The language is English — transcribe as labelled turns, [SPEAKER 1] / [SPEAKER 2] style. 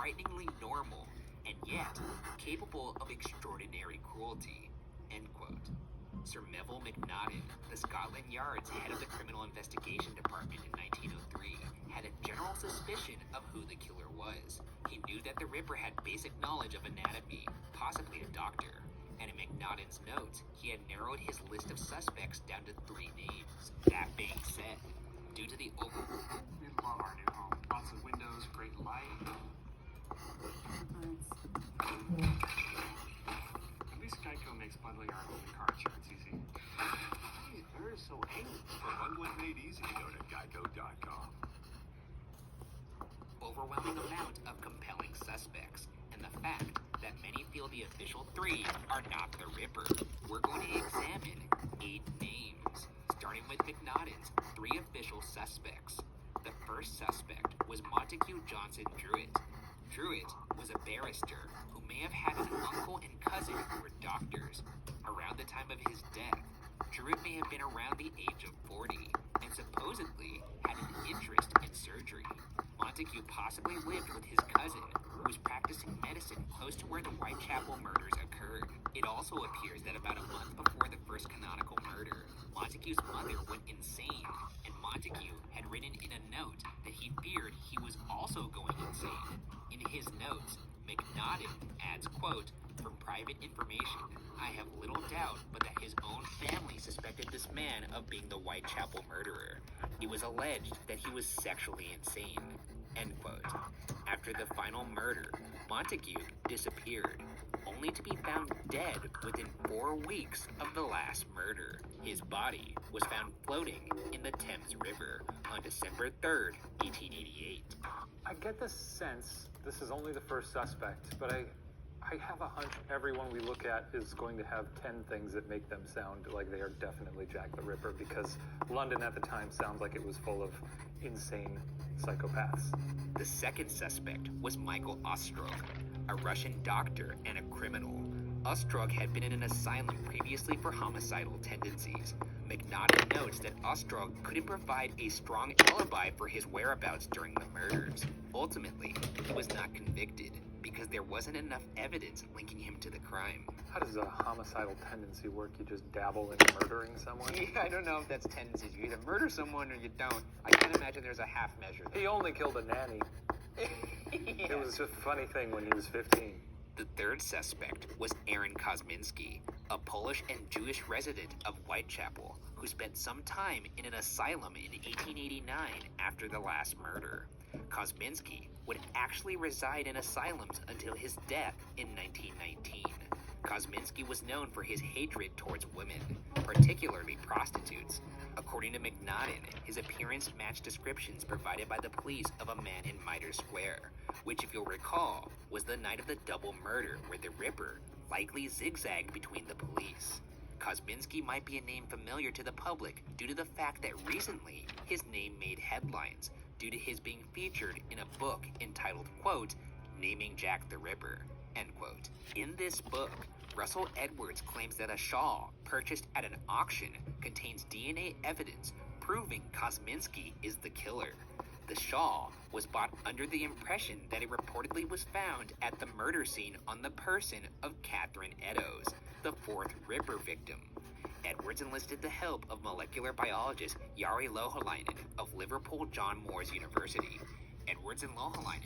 [SPEAKER 1] frighteningly normal, and yet capable of extraordinary cruelty, end quote. Sir Melville Macnaghten, the Scotland Yard's head of the Criminal Investigation Department in 1903, had a general suspicion of who the killer was. He knew that the Ripper had basic knowledge of anatomy, possibly a doctor, and in Macnaghten's notes, he had narrowed his list of suspects down to 3 names. That being said, due to the
[SPEAKER 2] We love our new home. Lots of windows, great light. At least Geico makes bundling our home and car insurance easy.
[SPEAKER 3] Hey, they're so angry. For bundling made easy, go to geico.com.
[SPEAKER 1] overwhelming amount of compelling suspects, and the fact that many feel the official 3 are not the Ripper, we're going to examine 8 names, starting with Macnaghten's 3 official suspects. The first suspect was Montague Johnson Druitt. Druitt was a barrister who may have had an uncle and cousin who were doctors. Around the time of his death, Druitt may have been around the age of 40 and supposedly had an interest in surgery. Montague possibly lived with his cousin, who was practicing medicine close to where the Whitechapel murders occurred. It also appears that about a month before the first canonical murder, Montague's mother went insane, and Montague had written in a note that he feared he was also going insane. In his notes, Macnaghten adds, quote, "From private information, I have little doubt but that his own family suspected this man of being the Whitechapel murderer. It was alleged that he was sexually insane," end quote. After the final murder, Montague disappeared, only to be found dead within 4 weeks of the last murder. His body was found floating in the Thames River on December 3rd, 1888.
[SPEAKER 2] I get the sense this is only the first suspect, but I have a hunch everyone we look at is going to have 10 things that make them sound like they are definitely Jack the Ripper, because London at the time sounds like it was full of insane psychopaths.
[SPEAKER 1] The second suspect was Michael Ostrog, a Russian doctor and a criminal. Ostrog had been in an asylum previously for homicidal tendencies. Macnaghten notes that Ostrog couldn't provide a strong alibi for his whereabouts during the murders. Ultimately, he was not convicted because there wasn't enough evidence linking him to the crime.
[SPEAKER 2] How does a homicidal tendency work? You just dabble in murdering someone?
[SPEAKER 4] Yeah, I don't know if that's tendencies. You either murder someone or you don't. I can't imagine there's a half measure there.
[SPEAKER 2] He only killed a nanny.
[SPEAKER 4] Yeah.
[SPEAKER 2] It was just a funny thing when he was 15.
[SPEAKER 1] The third suspect was Aaron Kosminski, a Polish and Jewish resident of Whitechapel who spent some time in an asylum in 1889 after the last murder. Kosminski would actually reside in asylums until his death in 1919. Kosminski was known for his hatred towards women, particularly prostitutes. According to Macnaghten, his appearance matched descriptions provided by the police of a man in Mitre Square, which, if you'll recall, was the night of the double murder where the Ripper likely zigzagged between the police. Kosminski might be a name familiar to the public due to the fact that recently his name made headlines due to his being featured in a book entitled, quote, "Naming Jack the Ripper," end quote. In this book, Russell Edwards claims that a shawl purchased at an auction contains DNA evidence proving Kosminski is the killer. The shawl was bought under the impression that it reportedly was found at the murder scene on the person of Catherine Eddowes, the 4th Ripper victim. Edwards enlisted the help of molecular biologist Jari Louhelainen of Liverpool John Moores University. Edwards and Louhelainen